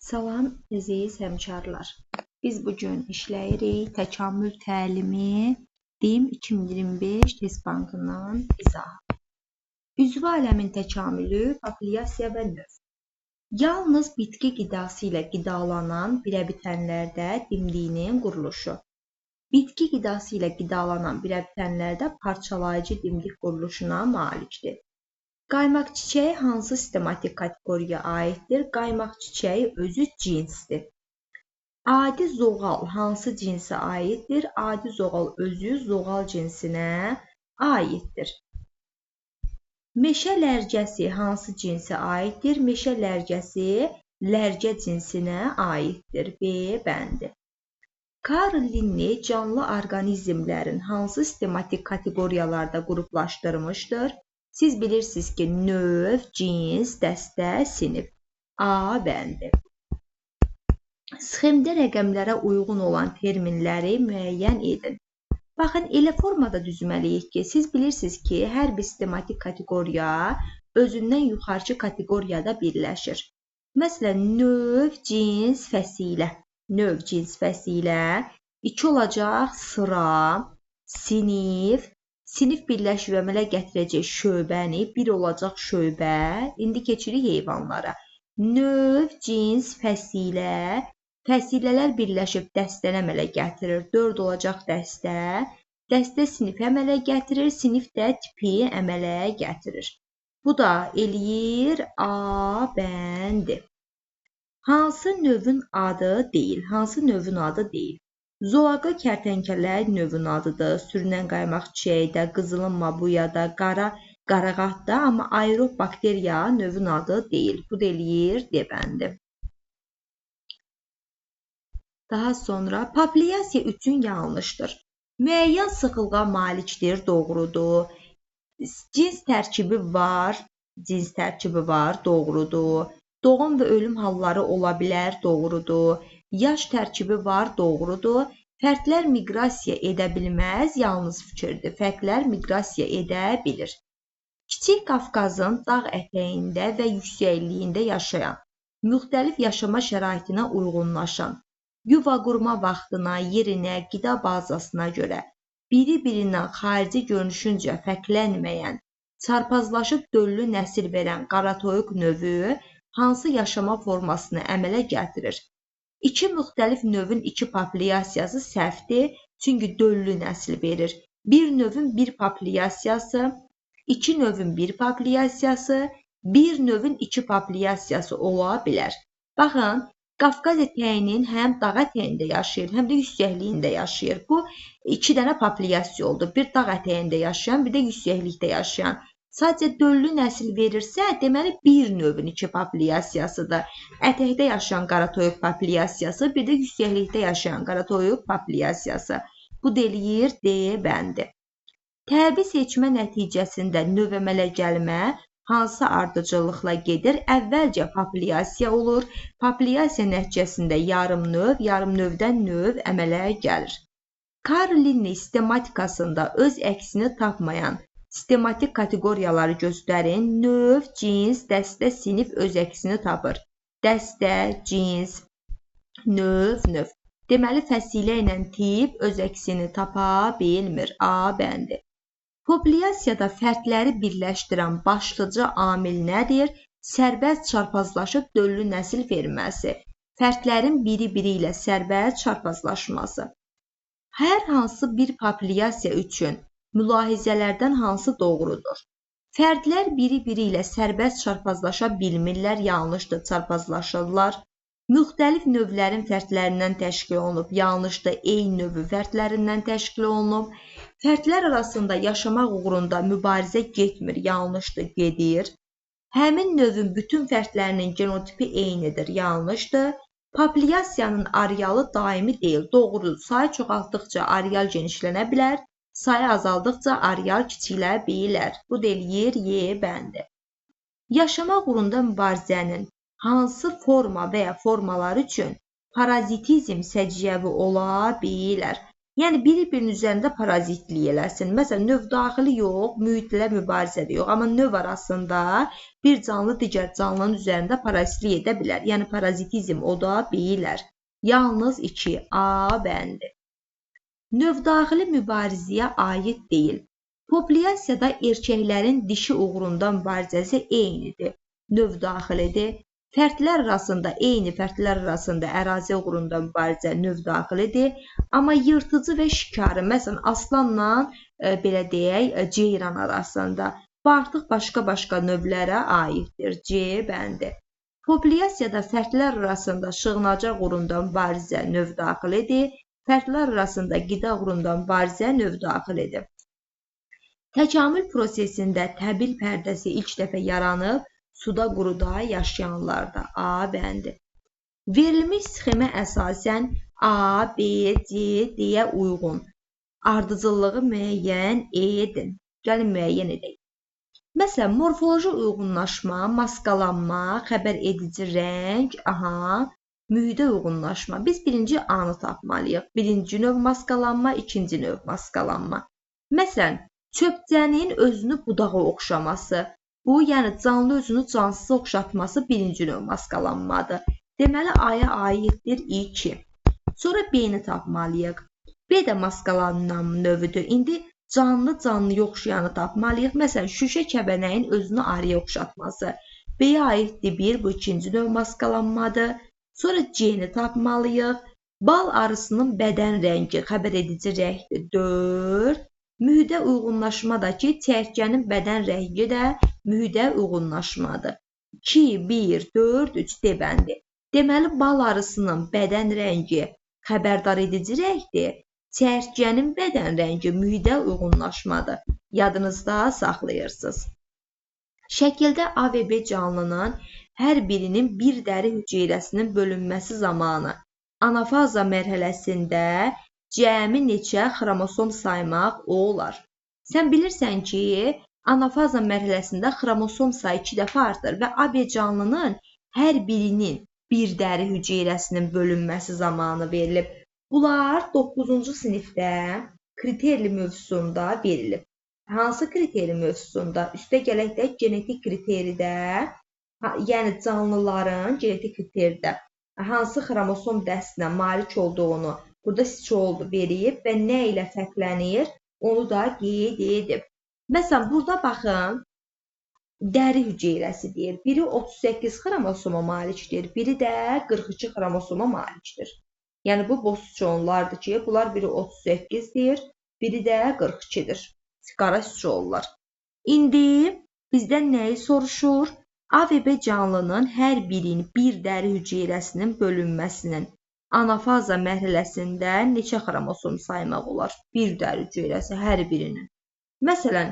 Salam, əziz həmkarlar. Biz bugün işləyirik təkamül təlimi DİM 2025 test bankından izahı. Üzvü aləmin təkamülü, populyasiya və növ. Yalnız bitki qidası ilə qidalanan birəbitənlərdə dimdiyinin quruluşu. Bitki qidası ilə qidalanan birəbitənlərdə parçalayıcı dimdik quruluşuna malikdir. Qaymaq çiçəyi hansı sistematik kateqoriyaya aiddir? Qaymaq çiçəyi özü cinsdir. Adi zoğal hansı cinsə aiddir? Adi zoğal özü zoğal cinsinə aiddir. Meşə lərgəsi hansı cinsə aiddir? Meşə lərgəsi lərgə cinsinə aiddir. B bəndi. Karl Linne canlı orqanizmlərin hansı sistematik kateqoriyalarda qruplaşdırmışdır? Siz bilirsiniz ki, növ, cins, dəstə, sinif. A bəndi. Sxemdə rəqəmlərə uyğun olan terminləri müəyyən edin. Baxın, elə formada düzməliyik ki, siz bilirsiniz ki, hər bir sistematik kateqoriya özündən yuxarıcı kateqoriyada birləşir. Məsələn, növ, cins, fəsilə. Növ, cins, fəsilə. 2 olacaq sıra, sinif. Sinif birləşib əmələ gətirəcək şöbəni, 1 olacaq şöbə. İndi keçirik heyvanlara. Növ, cins, fəsilə. Fəsilələr birləşib dəstəni əmələ gətirir. 4 olacaq dəstə. Dəstə sinif əmələ gətirir, sinif də tipi əmələ gətirir. Bu da eləyir A bəndi. Hansı növün adı deyil? Hansı növün adı deyil? Zoaqa kərtənkələ növün adıdır. Sürünən qaymaq çiçəyidə, qızılın mabuyada, qarağatda, amma aerob bakteriya növün adı deyil. Bu da eləyir D bəndi. Daha sonra populyasiya üçün yanlışdır. Müəyyən sıxlığa malikdir, doğrudur. Cins tərkibi var, doğrudur. Doğum və ölüm halları ola bilər, doğrudur. Yaş tərkibi var, doğrudur. Fərdlər miqrasiya edə bilməz, yalnız fikirdir. Fərdlər miqrasiya edə bilir. Kiçik Qafqazın dağ ətəyində və yüksəkliyində yaşayan, müxtəlif yaşama şəraitinə uyğunlaşan, yuva qurma vaxtına, yerinə, qida bazasına görə biri-birindən xarici görünüşüncə fərqlənməyən, çarpazlaşıb döllü nəsil verən qaratoyuq növü hansı yaşama formasını əmələ gətirir? 2 müxtəlif növün 2 populyasiyası səhvdir, çünki döllü nəsil verir. Bir növün 1 populyasiyası, 2 növün 1 populyasiyası, 1 növün 2 populyasiyası ola bilər. Baxın, Qafqaz ətəyinin həm dağ ətəyində yaşayır, həm də yüksəkliyində yaşayır. Bu 2 dənə populyasiya oldu. Bir dağ ətəyində yaşayan, bir də yüksəklikdə yaşayan. Sadəcə döllü nəsil verirsə, deməli bir növün 2 populyasiyasıdır. Ətəkdə yaşayan qaratoyuq populyasiyası, bir də yüksəklikdə yaşayan qaratoyuq populyasiyası. Bu eləyir D bəndi. Təbii seçmə nəticəsində növ əmələ gəlmə hansı ardıcıllıqla gedir? Əvvəlcə populyasiya olur. Populyasiya nəticəsində yarım növdən növ əmələ gəlir. Karl Linne sistematikasında öz əksini tapmayan sistematik kateqoriyaları göstərin. Növ, cins, dəstə, sinif öz əksini tapır. Dəstə, cins, növ. Deməli, fəsilə ilə tip öz əksini tapa bilmir. A bəndi. Populyasiyada fərdləri birləşdirən başlıca amil nədir? Sərbəst çarpazlaşıb döllü nəsil verməsi. Fərdlərin biri-biri ilə sərbəst çarpazlaşması. Hər hansı bir populyasiya üçün mülahizələrdən hansı doğrudur? Fərdlər biri-biri ilə sərbəst çarpazlaşa bilmirlər, yanlışdır, çarpazlaşırlar. Müxtəlif növlərin fərdlərindən təşkil olunub, yanlışdır, eyni növü fərdlərindən təşkil olunub. Fərdlər arasında yaşamaq uğrunda mübarizə getmir, yanlışdır, gedir. Həmin növün bütün fərdlərinin genotipi eynidir, yanlışdır. Populyasiyanın arealı daimi deyil, doğrudur. Sayı çoxaltdıqca areal genişlənə bilər. Sayı azaldıqca areal kiçilə bilər. Bu eləyir Y bəndi. Yaşamaq uğrunda mübarizənin hansı forma və ya formalar üçün parazitizm səciyyəvi ola bilər? Yəni, biri-birinin üzərində parazitlik eləsin. Məsələn, növ daxili yox, mühitlə mübarizədə yox. Amma növ arasında bir canlı digər canlının üzərində parazitlik edə bilər. Yəni, parazitizm o da bilər. Yalnız 2. A bəndi. Növ daxili mübarizəyə aid deyil. Populyasiyada erkəklərin dişi uğrunda mübarizəsi eynidir. Növ daxilidir. Fərdlər arasında, eyni fərdlər arasında ərazi uğrunda mübarizə növ daxilidir. Amma yırtıcı və şikarı, məsələn, aslanla, belə deyək, ceyran arasında bu artıq başqa-başqa növlərə aiddir. C bəndi. Populyasiyada fərdlər arasında sığınacaq uğrunda mübarizə növ daxilidir. Fərdlər arasında qida uğrunda mübarizə növ daxilidir. Təkamül prosesində təbil pərdəsi ilk dəfə yaranıb, suda quruda yaşayanlarda. A bəndi. Verilmiş sxemə əsasən A, B, C, D-yə uyğun ardıcıllığı müəyyən edin. Gəlin müəyyən edək. Məsələn, morfoloji uyğunlaşma, maskalanma, xəbər edici rəng, mühitə uyğunlaşma. Biz birinci A-nı tapmalıyıq. Birinci növ maskalanma, ikinci növ maskalanma. Məsələn, çöpcənin özünü budağa oxşaması. Bu, yəni canlı özünü cansıza oxşatması birinci növ maskalanmadır. Deməli, A-ya aiddir 2. Sonra B-ni tapmalıyıq. B də maskalanan növüdür. İndi canlı oxşayanı tapmalıyıq. Məsələn, şüşə kəbənəyin özünü arıya oxşatması. B-yə aiddir 1, bu ikinci növ maskalanmadır. Sonra C-ni tapmalıyıq. Bal arısının bədən rəngi, xəbər edici rəngdir 4. Mühitə uyğunlaşmadakı çərkənin bədən rəngi də mühitə uyğunlaşmadır. 2, 1, 4, 3 D bəndi. Deməli, bal arısının bədən rəngi xəbərdar edici rəngdir. Çərkənin bədən rəngi mühitə uyğunlaşmadır. Yadınızda saxlayırsınız. Şəkildə A və B canlının hər birinin bir dəri hüceyrəsinin bölünməsi zamanı anafaza mərhələsində cəmi neçə xromosom saymaq olar? Sən bilirsən ki, anafaza mərhələsində xromosom sayı 2 dəfə artır və A və canlının hər birinin bir dəri hüceyrəsinin bölünməsi zamanı verilib. Bunlar 9-cu sinifdə kriterli mövzusunda verilib. Hansı kriterli mövzusunda? Üstə gələk də genetik kriteridə, yəni canlıların genetik kriteridə hansı xromosom dəstinə malik olduğunu burada sizcə oldu verib və nə ilə fərqlənir, onu da qeyd edib. Məsələn, burada baxın, dəri hüceyrəsi deyir. Biri 38 xromosoma malikdir, biri də 42 xromosoma malikdir. Yəni, bu boş sıçovullardır ki, bunlar biri 38-dir, biri də 42-dir. Qara sıçovullar. İndi bizdən nəyi soruşur? A və B canlının hər birinin bir dəri hüceyrəsinin bölünməsinin anafaza mərhələsində neçə xromosom saymaq olar? Bir dəri hüceyrəsi hər birinin. Məsələn,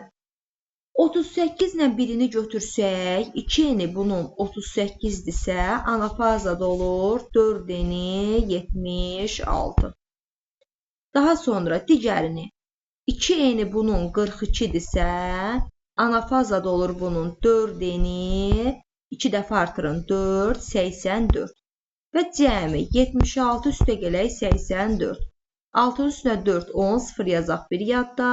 38 ilə birini götürsək, 2 eni bunun 38-dirsə, anafazada olur 4 eni 76. Daha sonra digərini 2 eni bunun 42-dirsə, anafazada olur bunun 4 eni, 2 dəfə artırın 4, 84. Və cəmi 76 üstə gələk 84. 6-nın üstünə 4, 10, 0 yazaq bir yadda.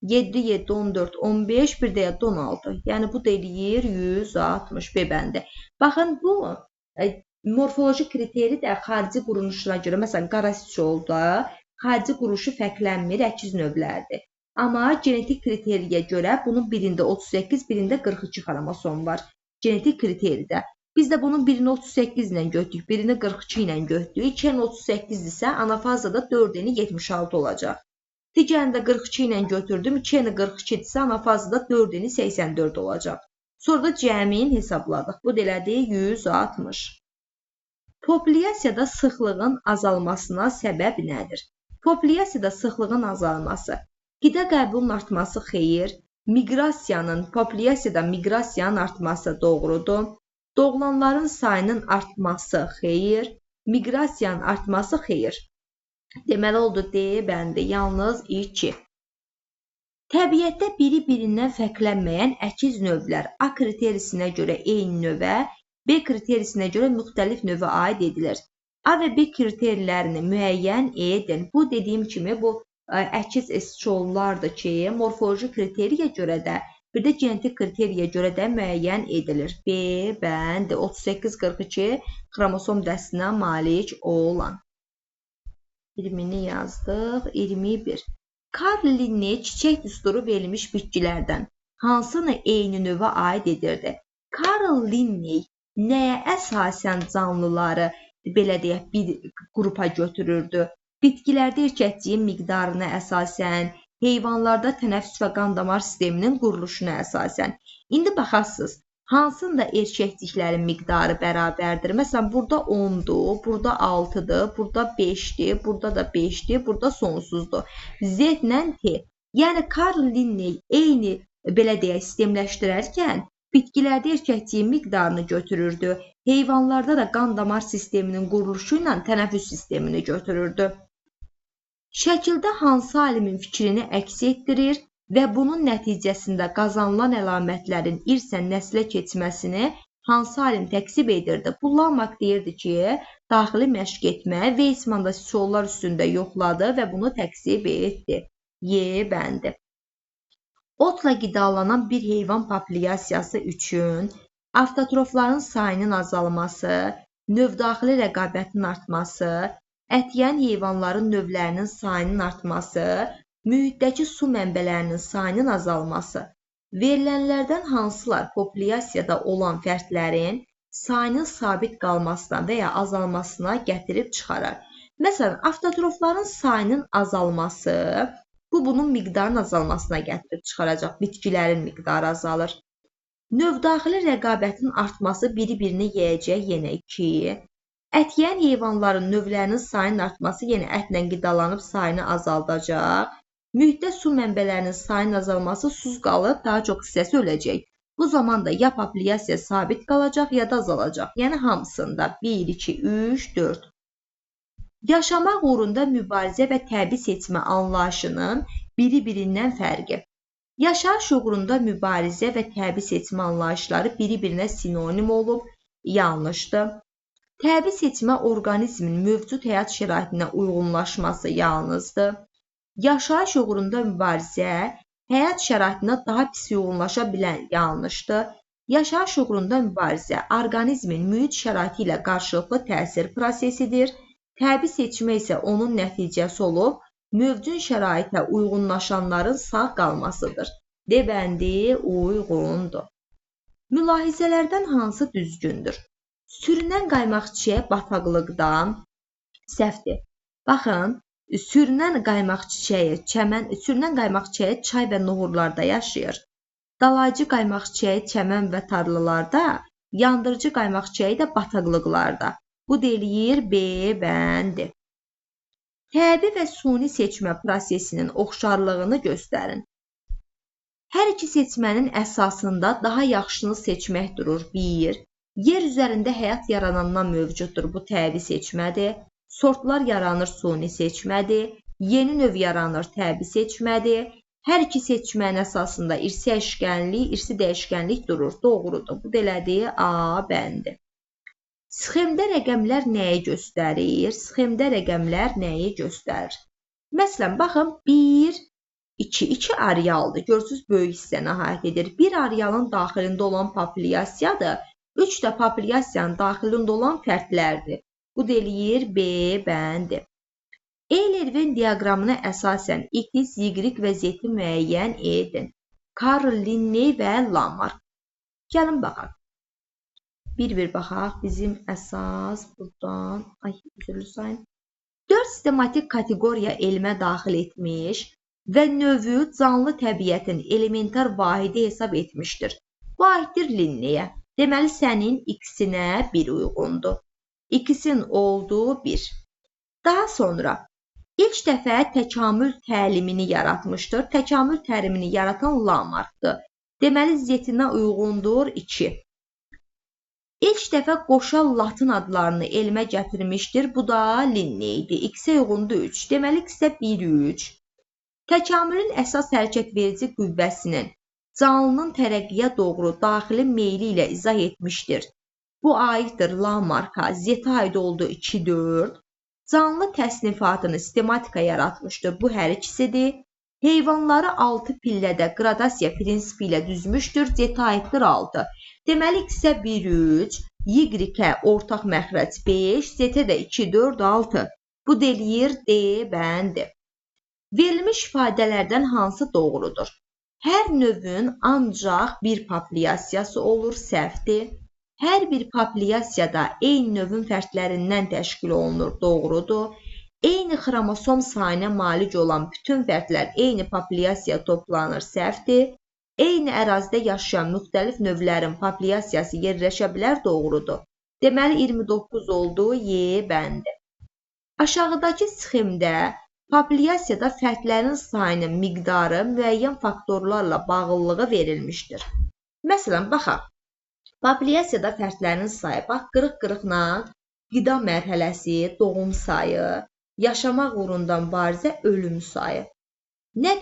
7, 7, 14, 15, bir də yadda 16. Yəni, bu da eləyir 160 bəndi. Baxın, bu morfoloji kriteri də xarici quruluşuna görə, məsələn, qara siçovulda xarici quruluşu fərqlənmir, əkiz növlərdir. Amma genetik kriteriyə görə bunun birində 38, birində 42 xromosom var. Genetik kriteridə. Biz də bunun birini 38 ilə götürdük, birini 42 ilə götürdük. 2 eni 38-dirsə, anafazada 4 eni 76 olacaq. Digərini də 42 ilə götürdüm, 2 eni 42-dirsə, anafazada 4 eni 84 olacaq. Sonra da cəmin hesabladıq. Bu delədi 160. Populyasiyada sıxlığın azalmasına səbəb nədir? Populyasiyada sıxlığın azalması. Qida qəbulunun artması xeyir. Populyasiyada miqrasiyanın artması doğrudur. Doğulanların sayının artması xeyir. Miqrasiyanın artması xeyir. Deməli oldu D bəndi, yalnız 2. Təbiətdə biri-birindən fərqlənməyən əkiz növlər A kriterisinə görə eyni növə, B kriterisinə görə müxtəlif növə aid edilir. A və B kriterilərini müəyyən edin. Bu dediyim kimi bu əkiz siçovullardır ki, morfoloji kriteriyə görə də, bir də genetik kriteriyə görə də müəyyən edilir. B bəndi 38-42 xromosom dəstinə malik olan. 20-ni yazdıq. 21. Karl Linné çiçək düsturu verilmiş bitkilərdən hansını eyni növə aid edirdi? Karl Linné nəyə əsasən canlıları belə deyək bir qrupa götürürdü? Bitkilərdə erkəkciyin miqdarına əsasən, heyvanlarda tənəffüs və qan damar sisteminin quruluşuna əsasən. İndi baxasınız, hansında erkəkciklərin miqdarı bərabərdir? Məsələn, burada 10-dur, burada 6-dır, burada 5-dir, burada da 5-dir, burada sonsuzdur. Z ilə T. Yəni, Karl Linné eyni belə deyək sistemləşdirərkən, bitkilərdə erkəkciyin miqdarını götürürdü, heyvanlarda da qan damar sisteminin quruluşu ilə tənəffüs sistemini götürürdü. Şəkildə hansı alimin fikrini əks etdirir və bunun nəticəsində qazanılan əlamətlərin irsən nəslə keçməsini hansı alim təksib edirdi? Bu Lamarck deyirdi ki, daxili məşq etmə Weissman da siçovullar üstündə yoxladı və bunu təksib etdi. Y bəndi. Otla qidalanan bir heyvan populyasiyası üçün avtotrofların sayının azalması, növdaxili rəqabətin artması, ət yeyən heyvanların növlərinin sayının artması, mühitdəki su mənbələrinin sayının azalması. Verilənlərdən hansılar populyasiyada olan fərdlərin sayının sabit qalmasına və ya azalmasına gətirib çıxarar? Məsələn, avtotrofların sayının azalması, bunun miqdarın azalmasına gətirib çıxaracaq. Bitkilərin miqdarı azalır. Növdaxili rəqabətin artması biri-birini yeyəcək, yenə 2. Ət yeyən heyvanların növlərinin sayının artması yenə ətlə qidalanıb sayını azaldacaq. Mühitdə su mənbələrinin sayının azalması susuz qalıb, daha çox hissəsi öləcək. Bu zaman da ya populyasiya sabit qalacaq, ya da azalacaq. Yəni hamısında 1, 2, 3, 4. Yaşamaq uğrunda mübarizə və təbii seçmə anlayışının biri-birindən fərqi. Yaşayış uğrunda mübarizə və təbii seçmə anlayışları biri-birinə sinonim olub, yanlışdır. Təbii seçmə orqanizmin mövcud həyat şəraitinə uyğunlaşması yalnızdır. Yaşayış uğrunda mübarizə həyat şəraitinə daha pis uyğunlaşa bilən yanlışdır. Yaşayış uğrunda mübarizə orqanizmin mühit şəraiti ilə qarşılıqlı təsir prosesidir. Təbii seçmə isə onun nəticəsi olub, mövcud şəraitə uyğunlaşanların sağ qalmasıdır. D bəndi uyğundur. Mülahizələrdən hansı düzgündür? Sürünən qaymaq çiçəyi bataqlıqdan səhvdir. Baxın, sürünən qaymaq çiçəyi çay və nohurlarda yaşayır. Dalaycı qaymaq çiçəyi çəmən və tarlalarda, yandırıcı qaymaq çiçəyi də bataqlıqlarda. Bu deyir B bəndi. Təbii və suni seçmə prosesinin oxşarlığını göstərin. Hər iki seçmənin əsasında daha yaxşını seçmək durur. 1. Yer üzərində həyat yaranandan mövcuddur. Bu təbii seçmədir. Sortlar yaranır, suni seçmədir. Yeni növ yaranır, təbii seçmədir. Hər iki seçmənin əsasında irsi dəyişkənlik durur. Doğrudur. Bu delədir A bəndi. Sxemdə rəqəmlər nəyi göstərir? Sxemdə rəqəmlər nəyi göstərir? Məsələn, baxın, 1, 2, 2 arealdır. Görürsünüz, böyük hissəni əhatə edir. 1 arealın daxilində olan populyasiyadır. 3 də populyasiyanın daxilində olan fərdlərdir. Bu deyir B bəndi. Euler-Venn diaqramına əsasən X, Y və Z-i müəyyən edin. Karl Linné və Lamarck. Gəlin baxaq. Bir baxaq, bizim əsas buradan, üzrlü sayın. 4 sistematik kateqoriya elmə daxil etmiş və növü canlı təbiətin elementar vahidi hesab etmişdir. Vahiddir Linnéyə. Deməli, sənin X-inə 1 uyğundur. X-in olduğu 1. Daha sonra, ilk dəfə təkamül təlimini yaratmışdır. Təkamül təlimini yaratan Lamarckdır. Deməli, Z-inə uyğundur 2. İlk dəfə qoşal latın adlarını elmə gətirmişdir. Bu da Linné idi. X-ə uyğundur 3. Deməli, X-ə 1, 3. Təkamülün əsas hərəkət verici qüvvəsinin canlının tərəqqiyə doğru daxili meyli ilə izah etmişdir. Bu aiddir Lamarck'a. Z-ə aid oldu 2, 4. Canlı təsnifatını sistematika yaratmışdır. Bu hər ikisidir. Heyvanları 6 pillədə qradasiya prinsipi ilə düzmüşdür. Z-ə aiddir 6. Deməli, X-ə 1, 3, Y-ə ortaq məxrəc 5, Z-ə də 2, 4, 6. Bu deyir D bəndi. Verilmiş ifadələrdən hansı doğrudur? Hər növün ancaq bir populyasiyası olur, səhvdir. Hər bir populyasiyada eyni növün fərdlərindən təşkil olunur, doğrudur. Eyni xromosom sayına malik olan bütün fərdlər eyni populyasiyaya toplanır, səhvdir. Eyni ərazidə yaşayan müxtəlif növlərin populyasiyası yerləşə bilər, doğrudur. Deməli, 29 oldu, Y bəndi. Aşağıdakı sxemdə populyasiyada fərdlərin sayının miqdarı müəyyən faktorlarla bağlılığı verilmişdir. Məsələn, baxaq. Populyasiyada fərdlərin sayı, bax, qırıq-qırıqla qida mərhələsi, doğum sayı, yaşamaq uğrunda mübarizə, ölüm sayı. Nə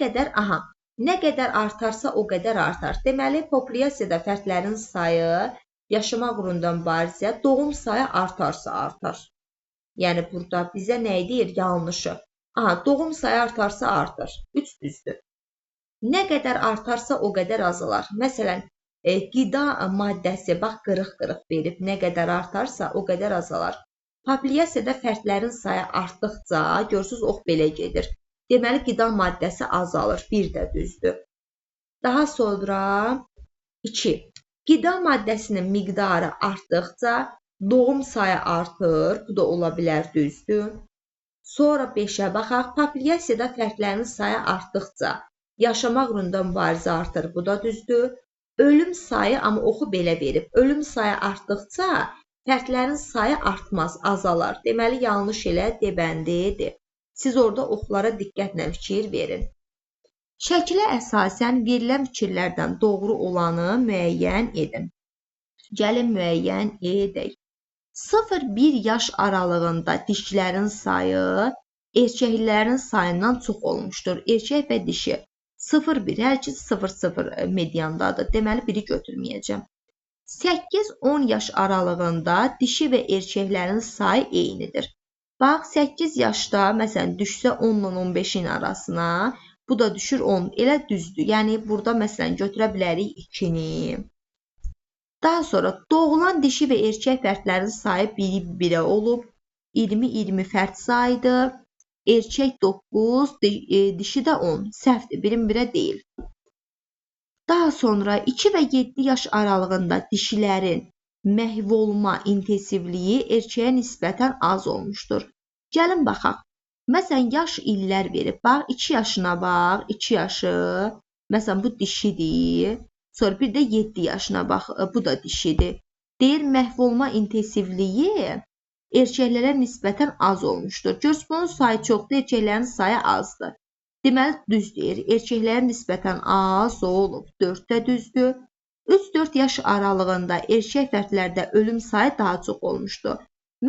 qədər artarsa o qədər artar. Deməli, populyasiyada fərdlərin sayı, yaşamaq uğrunda mübarizə, doğum sayı artarsa artar. Yəni, burada bizə nə deyir? Yanlışı. Doğum sayı artarsa artar. 3 düzdür. Nə qədər artarsa o qədər azalar. Məsələn, qida maddəsi, bax, qırıq-qırıq verib, nə qədər artarsa o qədər azalar. Populyasiyada fərdlərin sayı artdıqca, görürsünüz, ox belə gedir. Deməli, qida maddəsi azalır, bir də düzdür. Daha sonra 2. Qida maddəsinin miqdarı artdıqca doğum sayı artır, bu da ola bilər, düzdür. Sonra 5-ə baxaq, populyasiyada fərdlərin sayı artdıqca yaşamaq uğrunda mübarizə artır, bu da düzdür. Ölüm sayı, amma oxu belə verib, ölüm sayı artdıqca fərdlərin sayı artmaz, azalar. Deməli, yanlış elə debəndidir. Siz orada oxlara diqqətlə fikir verin. Şəkilə əsasən verilən fikirlərdən doğru olanı müəyyən edin. Gəlin müəyyən edək. 0-1 yaş aralığında dişilərin sayı erkəklərin sayından çox olmuşdur. Erkək və dişi. 0-1, hər ikisi 0-0 mediandadır. Deməli, biri götürməyəcəm. 8-10 yaş aralığında dişi və erkəklərin sayı eynidir. Bax, 8 yaşda, məsələn, düşsə 10 ilə 15-in arasına, bu da düşür 10. Elə düzdür. Yəni, burada, məsələn, götürə bilərik 2-ni. Daha sonra, doğulan dişi və erkək fərdlərin sayı 1-1 olub. 20-20 fərd sayıdır. Erkək 9, dişi də 10. Səhvdir, 1-1 deyil. Daha sonra 2 və 7 yaş aralığında dişilərin məhv olma intensivliyi erkəyə nisbətən az olmuşdur. Gəlin baxaq. Məsələn, yaş illər verib. Bax, 2 yaşına bax, 2 yaşı. Məsələn, bu dişidir. Sonra bir də 7 yaşına bax, bu da dişidir. Deyir, məhv olma intensivliyi erkəklərə nisbətən az olmuşdur. Görs, bunun sayı çoxdur, erkəklərin sayı azdır. Deməli, düz deyir. Erkəklərin nisbətən az olub. 4-də düzdür. 3-4 yaş aralığında erkək fərdlərdə ölüm sayı daha çox olmuşdur.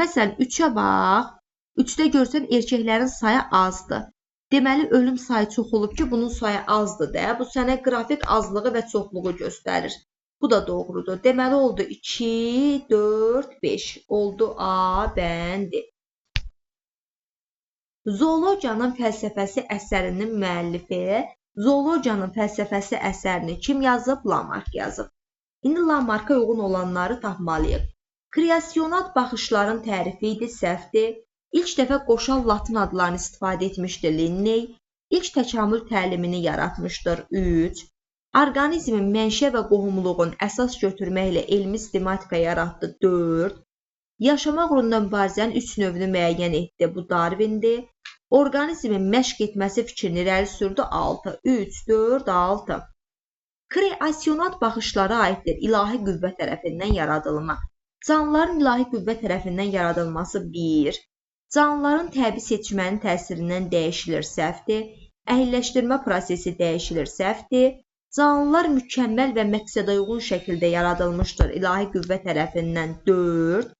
Məsələn, 3-ə bax. 3-də görsən, erkəklərin sayı azdır. Deməli, ölüm sayı çox olub ki, bunun sayı azdır da. Bu sənə qrafik azlığı və çoxluğu göstərir. Bu da doğrudur. Deməli, oldu 2, 4, 5. Oldu A bəndi. Zoologiyanın fəlsəfəsi əsərinin müəllifi Zoologiyanın fəlsəfəsi əsərini kim yazıb? Lamark yazıb. İndi Lamarka uyğun olanları tapmalıyıq. Kreasionat baxışların tərifi idi, səhvdir. İlk dəfə qoşal latın adlarını istifadə etmişdir Linney. İlk təkamül təlimini yaratmışdır 3. Orqanizmin mənşə və qohumluğun əsas götürməklə elmi sistematika yaratdı 4. Yaşamaq uğrunda mübarizənin 3 növünü müəyyən etdi, bu Darwindir. Orqanizmin məşq etməsi fikrini irəli sürdü 6. 3, 4, 6. Kreasionat baxışlara aiddir ilahi qüvvə tərəfindən yaradılma. Canlıların ilahi qüvvə tərəfindən yaradılması 1. Canlıların təbii seçmənin təsirindən dəyişilir, səhvdir. Əhilləşdirmə prosesi dəyişilir, səhvdir. Canlılar mükəmməl və məqsədəuyğun şəkildə yaradılmışdır ilahi qüvvə tərəfindən 4.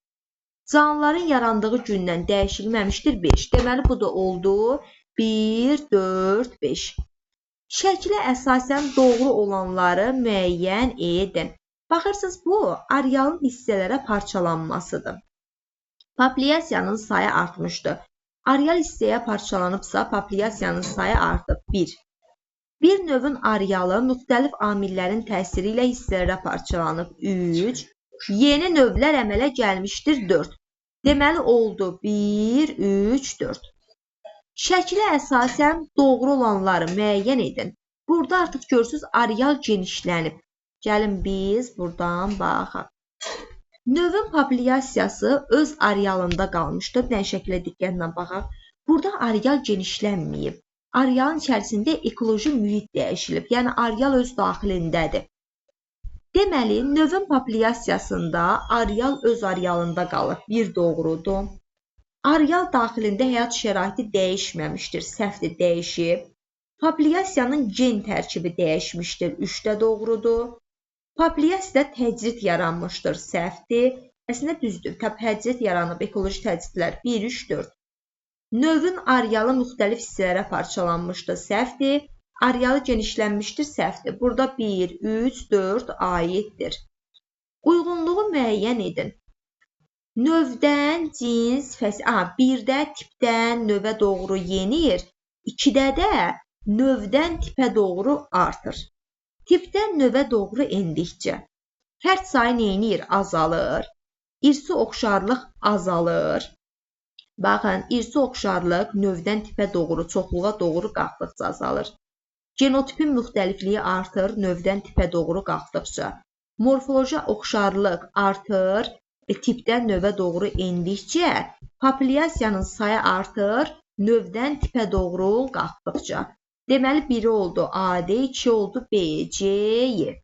Canlıların yarandığı gündən dəyişilməmişdir 5. Deməli, bu da oldu 1, 4, 5. Şəkilə əsasən doğru olanları müəyyən edin. Baxırsınız, bu arealın hissələrə parçalanmasıdır. Populyasiyanın sayı artmışdır. Areal hissəyə parçalanıbsa, populyasiyanın sayı artıb 1. Bir növün arealı müxtəlif amillərin təsiri ilə hissələrə parçalanıb 3. Yeni növlər əmələ gəlmişdir 4. Deməli oldu 1, 3, 4. Şəkilə əsasən doğru olanları müəyyən edin. Burada artıq görürsünüz areal genişlənib. Gəlin biz buradan baxaq. Növün populyasiyası öz arealında qalmışdır. Bir dənə şəklə diqqətlə baxaq. Burada areal genişlənməyib. Arealın içərisində ekoloji mühit dəyişilib. Yəni areal öz daxilindədir. Deməli, növün populyasiyasında areal öz arealında qalır. Bir doğrudur. Areal daxilində həyat şəraiti dəyişməmişdir. Səhvdir, dəyişib. Populyasiyanın gen tərkibi dəyişmişdir. 3 də doğrudur. Populyasiyada təcrid yaranmışdır. Səhvdir. Əslində düzdür. Təcrid yaranıb. Ekoloji təcridlər 1, 3, 4. Növün arealı müxtəlif hissələrə parçalanmışdır. Səhvdir. Arealı genişlənmişdir. Səhvdir. Burada 1, 3, 4 aiddir. Uyğunluğu müəyyən edin. Növdən cins, fəsil. 1-də tipdən növə doğru yenir. 2-də də növdən tipə doğru artır. Tipdən növə doğru endikcə fərd sayı neynir? Azalır. İrsi oxşarlıq azalır. Baxın, irsi oxşarlıq növdən tipə doğru, çoxluğa doğru qalxdıqca azalır. Genotipin müxtəlifliyi artır növdən tipə doğru qalxdıqca. Morfoloji oxşarlıq artır tipdən növə doğru endikcə. Populyasiyanın sayı artır növdən tipə doğru qalxdıqca. Deməli, biri oldu A, D, 2 oldu B, C, Y.